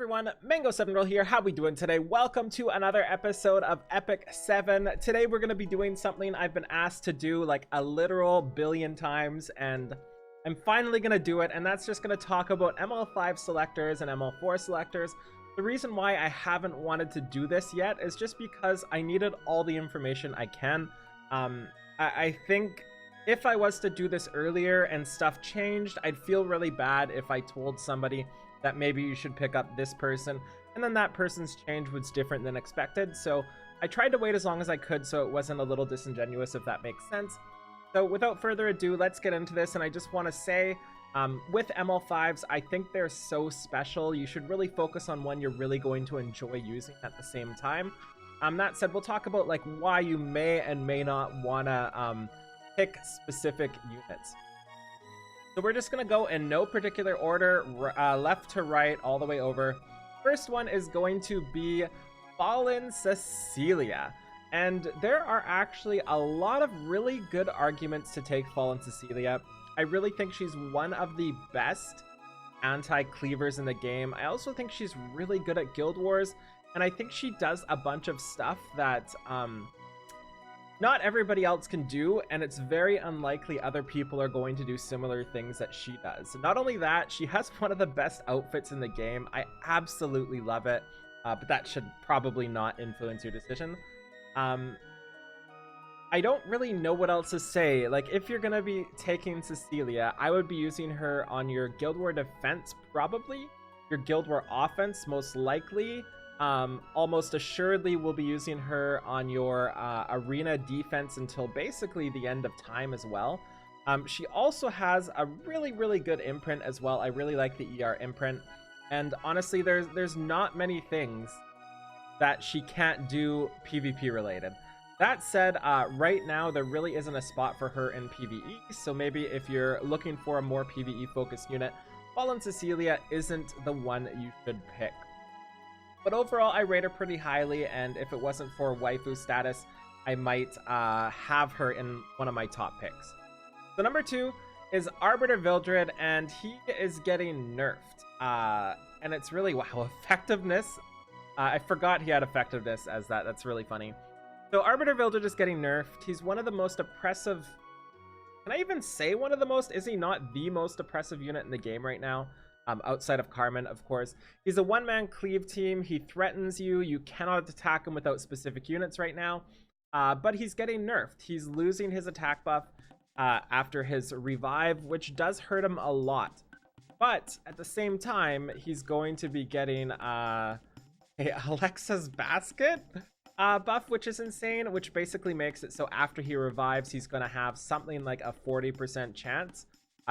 Everyone, Mango7Girl here. How we doing today? Welcome to another episode of Epic 7. Today we're going to be doing something I've been asked to do like a literal billion times, and I'm finally going to do it, and that's just going to talk about ML5 selectors and ML4 selectors. The reason why I haven't wanted to do this yet is just because I needed all the information I can. I think if I was to do this earlier and stuff changed, I'd feel really bad if I told somebody that maybe you should pick up this person, and then that person's change was different than expected. So I tried to wait as long as I could so it wasn't a little disingenuous, if that makes sense. So without further ado, let's get into this. And I just want to say, with ML5s, I think they're so special. You should really focus on one you're really going to enjoy using at the same time. That said, we'll talk about like why you may and may not want to pick specific units. So we're just going to go in no particular order, left to right, all the way over. First one is going to be Fallen Cecilia. And there are actually a lot of really good arguments to take Fallen Cecilia. I really think she's one of the best anti-cleavers in the game. I also think she's really good at Guild Wars. And I think she does a bunch of stuff that not everybody else can do, and it's very unlikely other people are going to do similar things that she does. Not only that, she has one of the best outfits in the game. I absolutely love it, but that should probably not influence your decision. I don't really know what else to say. Like, if you're gonna be taking Cecilia, I would be using her on your Guild War defense, probably. Your Guild War offense, most likely. Almost assuredly will be using her on your arena defense until basically the end of time as well. She also has a really good imprint as well. I really like the ER imprint, and honestly there's not many things that she can't do PvP related. That said, right now there really isn't a spot for her in PvE, so maybe if you're looking for a more PvE focused unit, Fallen Cecilia isn't the one you should pick. But overall, I rate her pretty highly, and if it wasn't for waifu status, I might have her in one of my top picks. So number 2 is Arbiter Vildred, and he is getting nerfed. And it's really, wow, effectiveness. I forgot he had effectiveness as that. That's really funny. So Arbiter Vildred is getting nerfed. He's one of the most oppressive... Can I even say one of the most? Is he not the most oppressive unit in the game right now? Outside of Carmen, of course. He's a one-man cleave team. He threatens you. You cannot attack him without specific units right now. But he's getting nerfed. He's losing his attack buff after his revive, which does hurt him a lot. But at the same time, he's going to be getting a Alexa's Basket buff, which is insane, which basically makes it so after he revives, he's going to have something like a 40% chance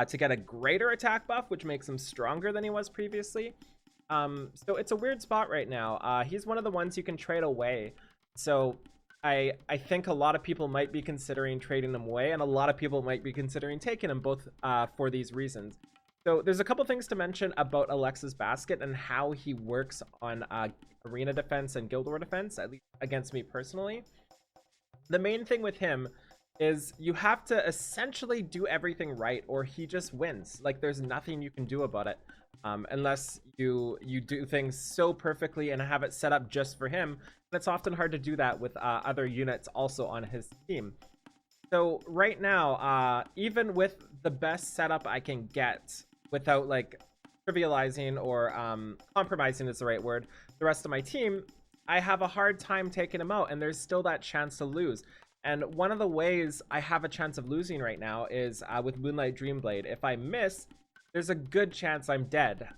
to get a greater attack buff, which makes him stronger than he was previously. So it's a weird spot right now. He's one of the ones you can trade away. So I think a lot of people might be considering trading him away, and a lot of people might be considering taking him, both for these reasons. So there's a couple things to mention about Alexa's Basket and how he works on arena defense and Guild War defense, at least against me personally. The main thing with him is you have to essentially do everything right, or he just wins. Like, there's nothing you can do about it, unless you do things so perfectly and have it set up just for him. And it's often hard to do that with other units also on his team. So right now, even with the best setup I can get, without like trivializing or compromising is the right word, the rest of my team, I have a hard time taking him out, and there's still that chance to lose. And one of the ways I have a chance of losing right now is with Moonlight Dreamblade. If I miss, there's a good chance I'm dead.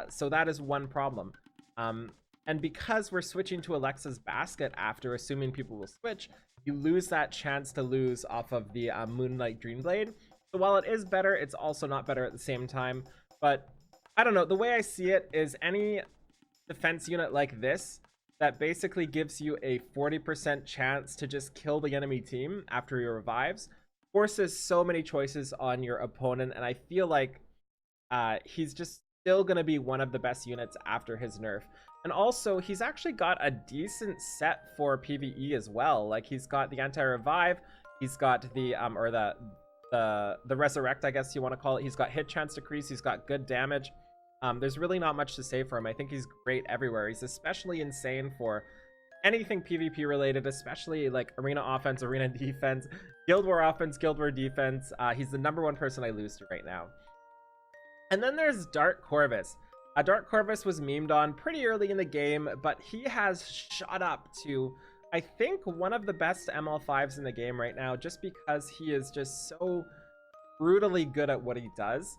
So that is one problem. And because we're switching to Alexa's Basket after assuming people will switch, you lose that chance to lose off of the Moonlight Dreamblade. So while it is better, it's also not better at the same time. But I don't know. The way I see it is any defense unit like this that basically gives you a 40% chance to just kill the enemy team after he revives forces so many choices on your opponent, and I feel like he's just still going to be one of the best units after his nerf. And also, he's actually got a decent set for PvE as well. Like, he's got the anti-revive, he's got the the resurrect, I guess you want to call it. He's got hit chance decrease, he's got good damage. There's really not much to say for him. I think he's great everywhere. He's especially insane for anything PvP related, especially like arena offense, arena defense, guild war offense, guild war defense. He's the #1 person I lose to right now. And then there's Dark Corvis. Dark Corvis was memed on pretty early in the game, but he has shot up to, I think, one of the best ML5s in the game right now, just because he is just so brutally good at what he does.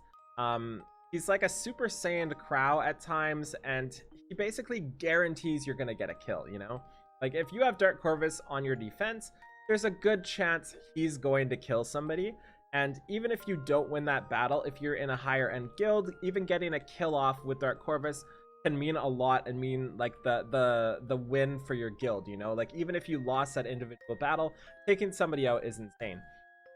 He's like a Super Saiyan Crow at times, and he basically guarantees you're gonna get a kill, you know? Like, if you have Dark Corvis on your defense, there's a good chance he's going to kill somebody. And even if you don't win that battle, if you're in a higher end guild, even getting a kill off with Dark Corvis can mean a lot and mean like the win for your guild, you know? Like, even if you lost that individual battle, taking somebody out is insane.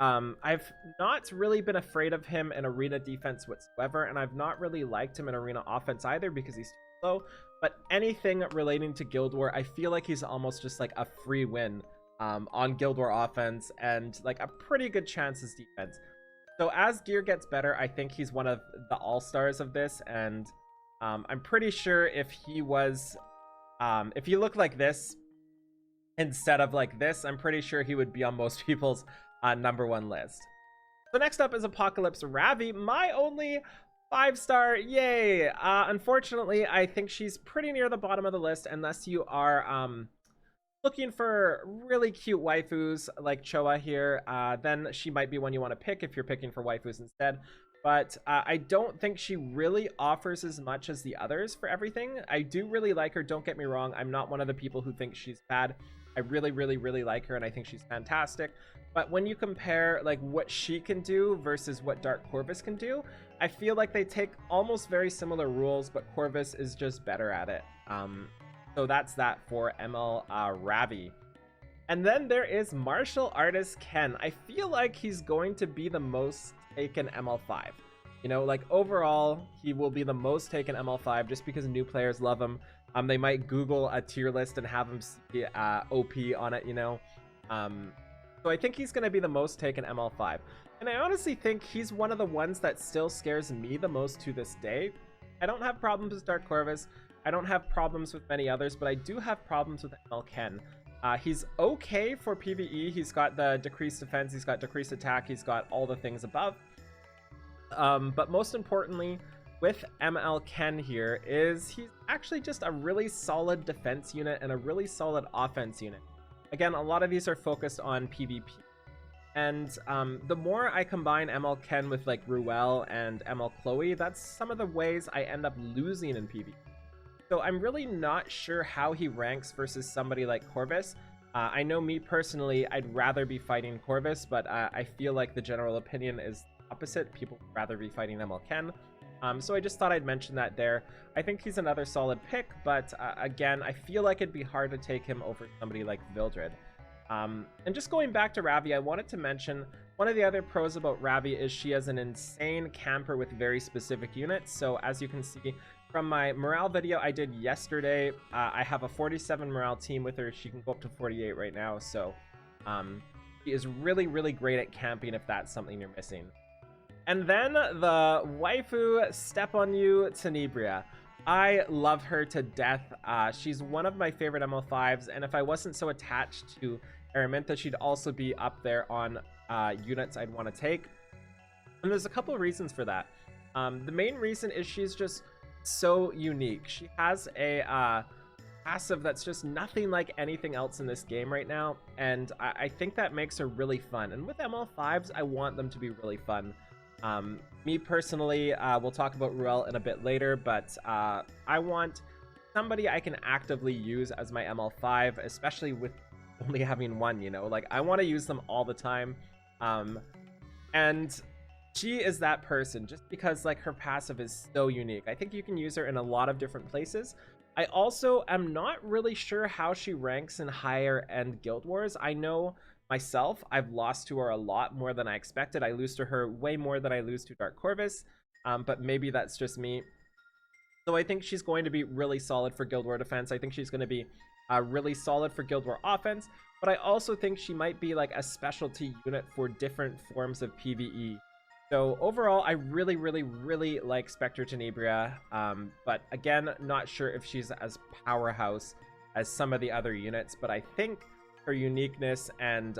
I've not really been afraid of him in arena defense whatsoever, and I've not really liked him in arena offense either because he's too slow. But anything relating to Guild War, I feel like he's almost just like a free win on Guild War offense, and like a pretty good chance as defense. So as gear gets better, I think he's one of the all-stars of this, and I'm pretty sure if he was if he looked like this instead of like this, I'm pretty sure he would be on most people's #1 list. So next up is Apocalypse Ravi, my only 5-star. Yay! Unfortunately, I think she's pretty near the bottom of the list unless you are looking for really cute waifus like Choa here. Then she might be one you want to pick if you're picking for waifus instead. But I don't think she really offers as much as the others for everything. I do really like her, don't get me wrong. I'm not one of the people who think she's bad. I really, really, really like her, and I think she's fantastic. But when you compare like what she can do versus what Dark Corvis can do, I feel like they take almost very similar rules, but Corvis is just better at it. So that's that for ML Ravi. And then there is Martial Artist Ken. I feel like he's going to be the most taken ML5. You know, like overall, he will be the most taken ML5 just because new players love him. They might Google a tier list and have him see OP on it, you know. So I think he's going to be the most taken ML5. And I honestly think he's one of the ones that still scares me the most to this day. I don't have problems with Dark Corvis. I don't have problems with many others, but I do have problems with ML Ken. He's okay for PvE. He's got the decreased defense, he's got decreased attack, he's got all the things above. But most importantly, with ML Ken here is he's actually just a really solid defense unit and a really solid offense unit. Again, a lot of these are focused on PvP. And the more I combine ML Ken with like Ruel and ML Chloe, that's some of the ways I end up losing in PvP. So I'm really not sure how he ranks versus somebody like Corvis. I know me personally, I'd rather be fighting Corvis, but I feel like the general opinion is opposite. People would rather be fighting ML Ken. So I just thought I'd mention that there. I think he's another solid pick, but again, I feel like it'd be hard to take him over somebody like Vildred. And just going back to Ravi, I wanted to mention one of the other pros about Ravi is she has an insane camper with very specific units. So as you can see from my morale video I did yesterday, I have a 47 morale team with her. She can go up to 48 right now. So she is really, really great at camping if that's something you're missing. And then the waifu Step on You Tenebria. I love her to death. She's one of my favorite ML5s, and if I wasn't so attached to Araminta, she'd also be up there on units I'd want to take. And there's a couple of reasons for that. The main reason is she's just so unique. She has a passive that's just nothing like anything else in this game right now, and I think that makes her really fun. And with ML5s, I want them to be really fun. Me personally, we'll talk about Ruel in a bit later, but I want somebody I can actively use as my ML5, especially with only having one, you know? Like, I want to use them all the time. And she is that person just because, like, her passive is so unique. I think you can use her in a lot of different places. I also am not really sure how she ranks in higher end guild wars. I know myself, I've lost to her a lot more than I expected. I lose to her way more than I lose to Dark Corvis, but maybe that's just me. So I think she's going to be really solid for Guild War defense. I think she's going to be really solid for Guild War offense, but I also think she might be like a specialty unit for different forms of PvE. So overall, I really, really, really like Spectre Tenebria, but again, not sure if she's as powerhouse as some of the other units, but I think her uniqueness and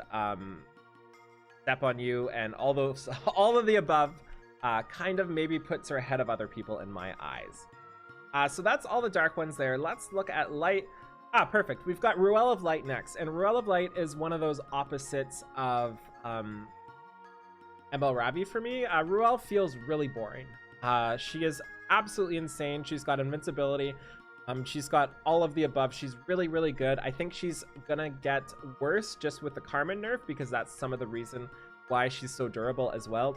Step on You and all those, all of the above, kind of maybe puts her ahead of other people in my eyes. So that's all the dark ones there. Let's look at light. Perfect. We've got Ruel of Light next, and Ruel of Light is one of those opposites of ML Ravi for me. Ruel feels really boring. She is absolutely insane. She's got invincibility. She's got all of the above. She's really, really good. I think she's gonna get worse just with the Carmen nerf because that's some of the reason why she's so durable as well.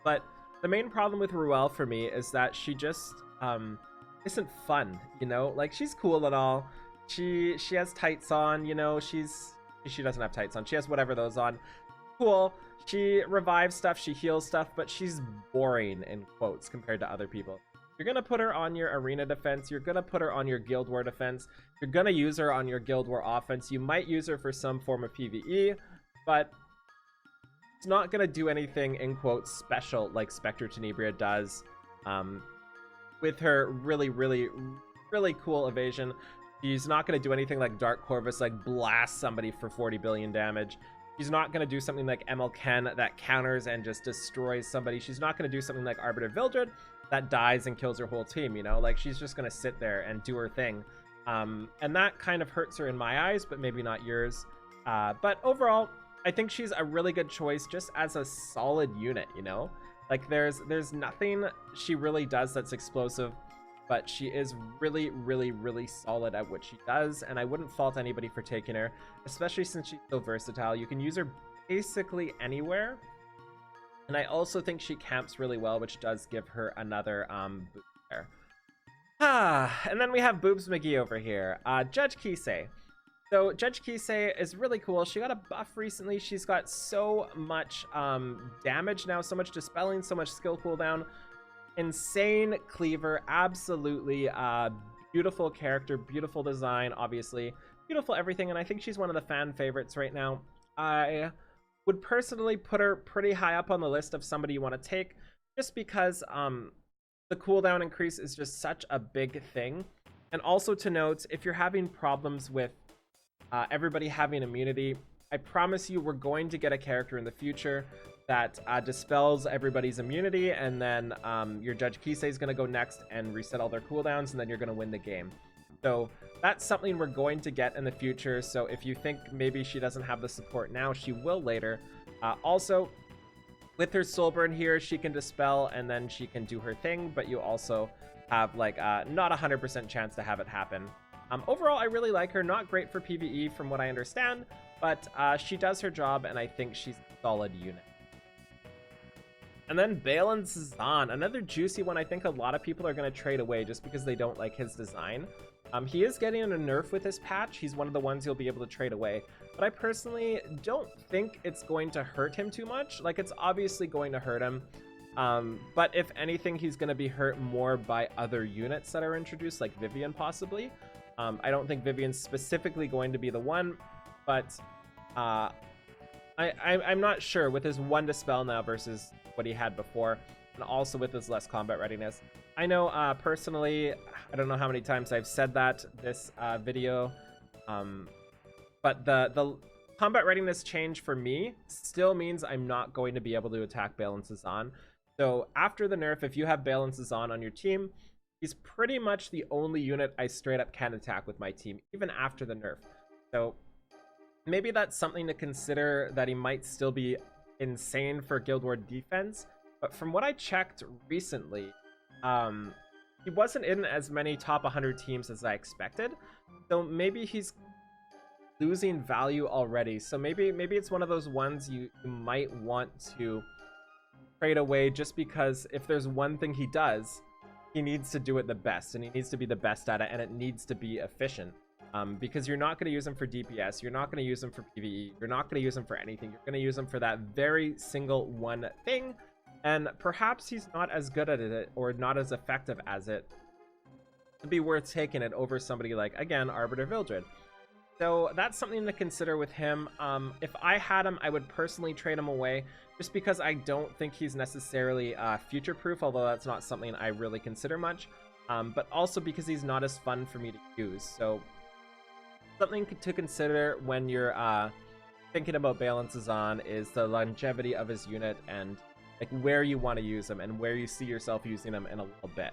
But the main problem with Ruel for me is that she just isn't fun, you know? Like, she's cool and all. She has tights on, you know. She doesn't have tights on. She has whatever those on. Cool. She revives stuff, she heals stuff, but she's boring in quotes compared to other people. You're gonna put her on your arena defense, you're gonna put her on your guild war defense, you're gonna use her on your guild war offense, you might use her for some form of PvE, but it's not gonna do anything in quotes special like Spectre Tenebria does. With her really, really, really cool evasion, she's not gonna do anything like Dark Corvis, like blast somebody for 40 billion damage. She's not going to do something like ML Ken that counters and just destroys somebody. She's not going to do something like Arbiter Vildred that dies and kills her whole team, you know? Like, she's just going to sit there and do her thing. And that kind of hurts her in my eyes, but maybe not yours. But overall, I think she's a really good choice just as a solid unit, you know? Like, there's nothing she really does that's explosive, but she is really, really, really solid at what she does, and I wouldn't fault anybody for taking her, especially since she's so versatile. You can use her basically anywhere, and I also think she camps really well, which does give her another boost there. And then we have Boobs McGee over here. Judge Kisei. So Judge Kisei is really cool. She got a buff recently. She's got so much damage now, so much dispelling, so much skill cooldown. Insane cleaver, absolutely beautiful character, beautiful design, obviously beautiful everything, and I think she's one of the fan favorites right now. I would personally put her pretty high up on the list of somebody you want to take, just because the cooldown increase is just such a big thing. And also to note, if you're having problems with everybody having immunity, I promise you we're going to get a character in the future that dispels everybody's immunity, and then your Judge Kisei is going to go next and reset all their cooldowns, and then you're going to win the game. So that's something we're going to get in the future, so if you think maybe she doesn't have the support now, she will later. Also, with her soul burn here, she can dispel, and then she can do her thing, but you also have like not 100% chance to have it happen. Overall, I really like her. Not great for PvE from what I understand, but she does her job, and I think she's a solid unit. And then Balin Zazan, another juicy one I think a lot of people are going to trade away just because they don't like his design. He is getting a nerf with this patch. He's one of the ones you'll be able to trade away. But I personally don't think it's going to hurt him too much. Like, it's obviously going to hurt him. But if anything, he's going to be hurt more by other units that are introduced, like Vivian possibly. I don't think Vivian's specifically going to be the one, but I'm not sure with his 1 dispel now versus what he had before, and also with his less combat readiness. I know personally, I don't know how many times I've said that this video, but the combat readiness change for me still means I'm not going to be able to attack Balin Zazan. So after the nerf, if you have Balin Zazan on your team, he's pretty much the only unit I straight up can attack with my team, even after the nerf. So maybe that's something to consider, that he might still be insane for Guild War defense. But from what I checked recently, he wasn't in as many top 100 teams as I expected. So maybe he's losing value already. So maybe it's one of those ones you might want to trade away, just because if there's one thing he does, he needs to do it the best, and he needs to be the best at it, and it needs to be efficient. Because you're not going to use him for DPS, you're not going to use him for PvE, you're not going to use him for anything. You're going to use him for that very single one thing, and perhaps he's not as good at it or not as effective as it to be worth taking it over somebody like, again, Arbiter Vildred. So that's something to consider with him. If I had him, I would personally trade him away just because I don't think he's necessarily future-proof, although that's not something I really consider much. But also because he's not as fun for me to use. So something to consider when you're thinking about balances on is the longevity of his unit and like where you want to use him and where you see yourself using him in a little bit.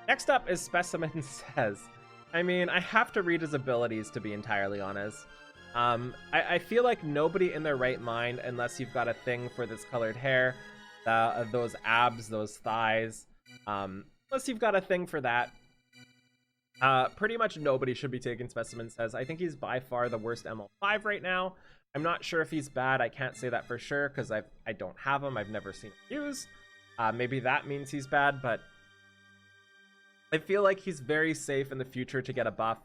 Next up is Specimen says. I mean, I have to read his abilities to be entirely honest. I feel like nobody in their right mind, unless you've got a thing for this colored hair, those abs, those thighs, unless you've got a thing for that, pretty much nobody should be taking Specimen says. I think he's by far the worst ML5 right now. I'm not sure if he's bad. I can't say that for sure because I don't have him. I've never seen him used. Maybe that means he's bad, but I feel like he's very safe in the future to get a buff.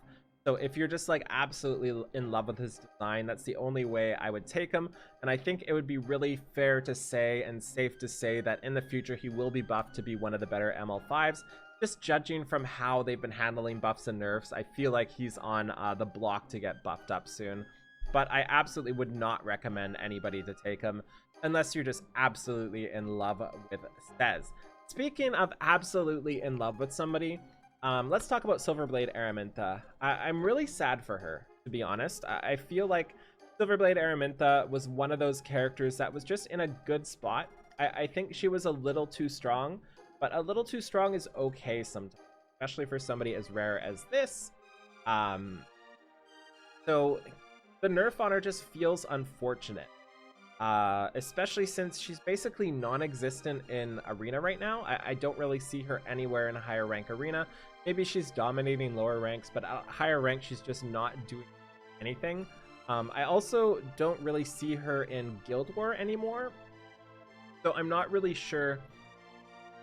So if you're just like absolutely in love with his design, that's the only way I would take him. And I think it would be really fair to say and safe to say that in the future he will be buffed to be one of the better ML5s. Just judging from how they've been handling buffs and nerfs, I feel like he's on the block to get buffed up soon. But I absolutely would not recommend anybody to take him unless you're just absolutely in love with Stez. Speaking of absolutely in love with somebody, let's talk about Silverblade Araminta. I'm really sad for her, to be honest. I feel like Silverblade Araminta was one of those characters that was just in a good spot. I think she was a little too strong, but a little too strong is okay sometimes, especially for somebody as rare as this. So the nerf on her just feels unfortunate. Especially since she's basically non-existent in arena right now. I don't really see her anywhere in a higher rank arena. Maybe she's dominating lower ranks, but at higher rank she's just not doing anything. I also don't really see her in Guild War anymore, so I'm not really sure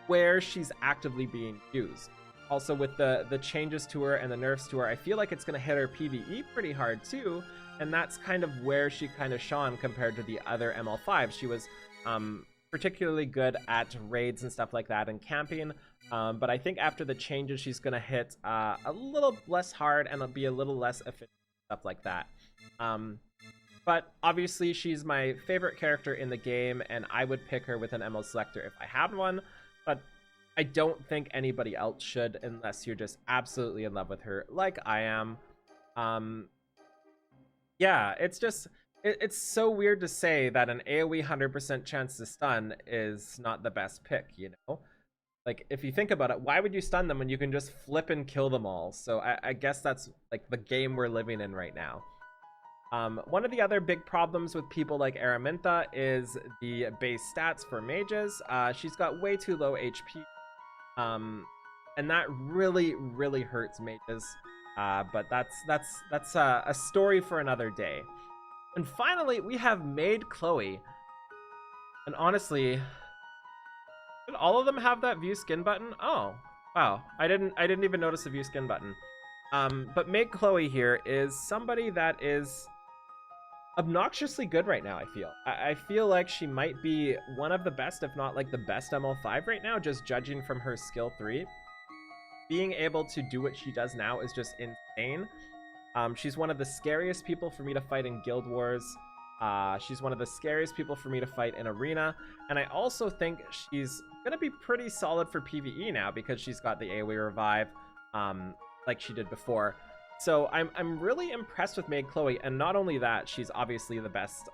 where she's actively being used. Also with the changes to her and the nerfs to her, I feel like it's going to hit her PvE pretty hard too. And that's kind of where she kind of shone compared to the other ML5. She was particularly good at raids and stuff like that and camping. But I think after the changes, she's going to hit a little less hard and be a little less efficient, stuff like that. But obviously, she's my favorite character in the game, and I would pick her with an ML Selector if I had one. But I don't think anybody else should unless you're just absolutely in love with her like I am. Yeah, it's just, it's so weird to say that an AoE 100% chance to stun is not the best pick, you know? Like, if you think about it, why would you stun them when you can just flip and kill them all? So I guess that's, like, the game we're living in right now. One of the other big problems with people like Araminta is the base stats for mages. She's got way too low HP. And that really, really hurts mages. But that's a story for another day. And finally, we have Maid Chloe. And honestly, did all of them have that view skin button? Oh, wow. I didn't even notice the view skin button. But Maid Chloe here is somebody that is obnoxiously good right now, I feel. I feel like she might be one of the best, if not like the best ML5 right now, just judging from her skill 3. Being able to do what she does now is just insane. She's one of the scariest people for me to fight in Guild Wars. She's one of the scariest people for me to fight in Arena. And I also think she's going to be pretty solid for PvE now because she's got the AoE revive like she did before. So I'm really impressed with Maid Chloe. And not only that, she's obviously the best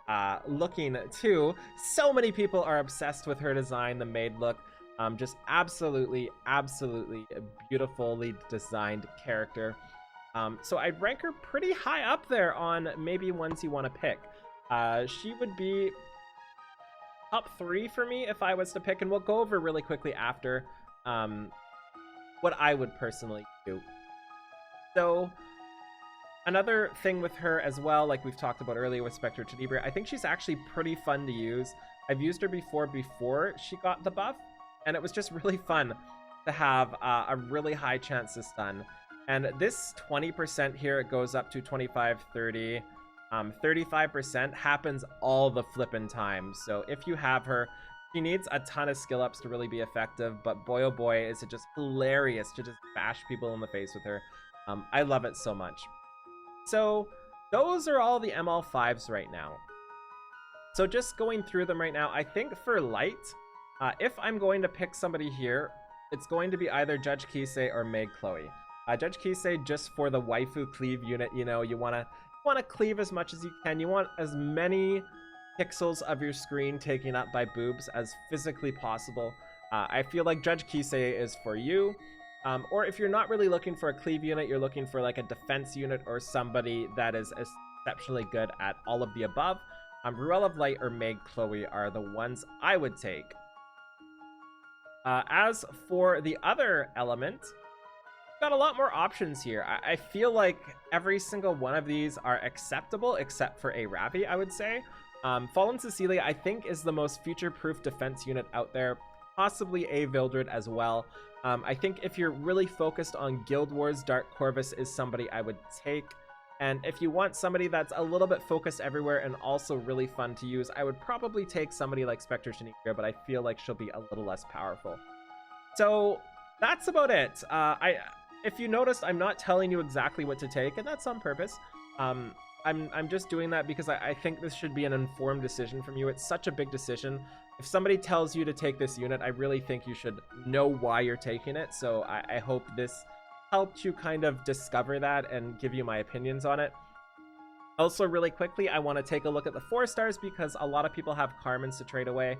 looking too. So many people are obsessed with her design, the maid look. Just absolutely beautifully designed character. So I'd rank her pretty high up there on maybe ones you want to pick. She would be top 3 for me if I was to pick, and we'll go over really quickly after what I would personally do. So another thing with her as well, like we've talked about earlier with Spectre Tenebria, I think she's actually pretty fun to use. I've used her before she got the buff, and it was just really fun to have a really high chance to stun. And this 20% here, it goes up to 25, 30, 35% happens all the flippin' time. So if you have her, she needs a ton of skill ups to really be effective, but boy oh boy, is it just hilarious to just bash people in the face with her. I love it so much. So those are all the ML5s right now. So just going through them right now, I think for light, if I'm going to pick somebody here, it's going to be either Judge Kisei or Meg Chloe. Judge Kisei, just for the waifu cleave unit, you know, you want to cleave as much as you can. You want as many pixels of your screen taken up by boobs as physically possible. I feel like Judge Kisei is for you. Or if you're not really looking for a cleave unit, you're looking for like a defense unit or somebody that is exceptionally good at all of the above. Ruel of Light or Meg Chloe are the ones I would take. As for the other element, got a lot more options here. I feel like every single one of these are acceptable except for a Ravi, I would say. Fallen Cecilia, I think, is the most future-proof defense unit out there, possibly a Vildred as well. I think if you're really focused on Guild Wars, Dark Corvis is somebody I would take. And if you want somebody that's a little bit focused everywhere and also really fun to use, I would probably take somebody like Spectre Shaniqua, but I feel like she'll be a little less powerful. So that's about it. If you noticed, I'm not telling you exactly what to take, and that's on purpose. I'm just doing that because I think this should be an informed decision from you. It's such a big decision. If somebody tells you to take this unit, I really think you should know why you're taking it. So I hope this helped you kind of discover that and give you my opinions on it. Also, really quickly, I want to take a look at the 4-stars because a lot of people have Carmens to trade away.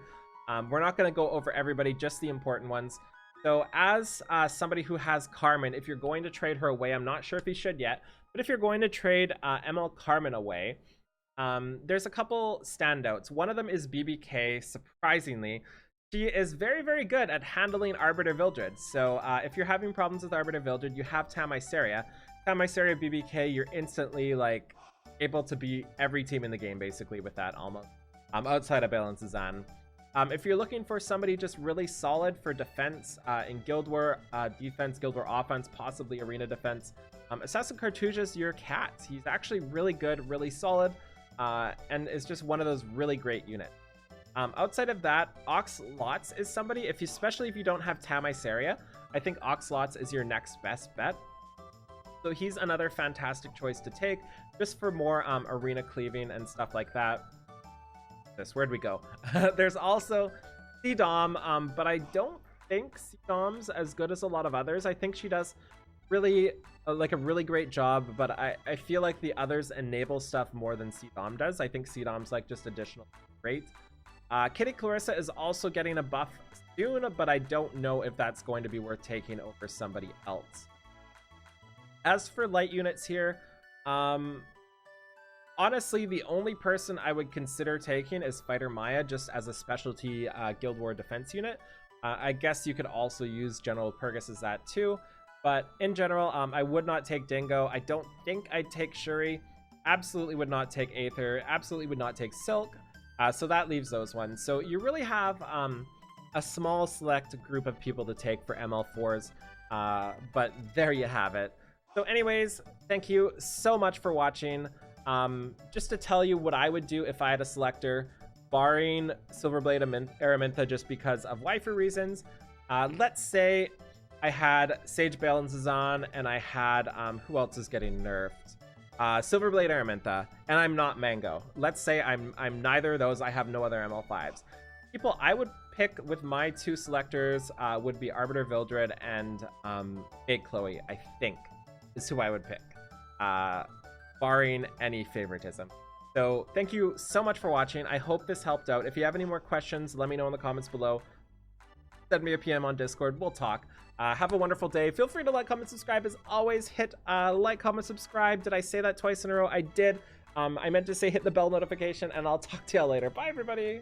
We're not going to go over everybody, just the important ones. So as somebody who has Carmen, if you're going to trade her away, I'm not sure if you should yet, but if you're going to trade ML Carmen away, there's a couple standouts. One of them is BBK, surprisingly. She is very, very good at handling Arbiter Vildred. So if you're having problems with Arbiter Vildred, you have Tamiseria. Tamiseria BBK, you're instantly like able to beat every team in the game basically with that almost. Outside of Balance Zan. If you're looking for somebody just really solid for defense in Guild War defense, Guild War offense, possibly arena defense, Assassin Cartouche is your cat. He's actually really good, really solid, and is just one of those really great units. Outside of that, Oxlots is somebody, especially if you don't have Tamiseria, I think Oxlots is your next best bet. So he's another fantastic choice to take, just for more arena cleaving and stuff like that. Where'd we go? There's also C-Dom, but I don't think C-Dom's as good as a lot of others. I think she does really like a really great job, but I feel like the others enable stuff more than C-Dom does. I think C-Dom's like just additional great. Kitty Clarissa is also getting a buff soon, but I don't know if that's going to be worth taking over somebody else. As for light units here, honestly, the only person I would consider taking is Fighter Maya, just as a specialty Guild War defense unit. I guess you could also use General Purgus as that too, but in general, I would not take Dingo. I don't think I'd take Shuri. Absolutely would not take Aether. Absolutely would not take Silk. So that leaves those ones. So you really have a small select group of people to take for ML4s, but there you have it. So anyways, thank you so much for watching. Just to tell you what I would do if I had a selector, barring Silverblade Araminta just because of waifu reasons. Let's say I had Sage Bale and Zazan, and I had, who else is getting nerfed? Silverblade Araminta, and I'm not Mango. Let's say I'm neither of those. I have no other ML5s. People I would pick with my two selectors would be Arbiter Vildred and Big Chloe, I think, is who I would pick, barring any favoritism. So thank you so much for watching. I hope this helped out. If you have any more questions, let me know in the comments below. Send me a PM on Discord. We'll talk. Have a wonderful day. Feel free to like, comment, subscribe. As always, hit like, comment, subscribe. Did I say that twice in a row? I did. I meant to say hit the bell notification, and I'll talk to y'all later. Bye, everybody.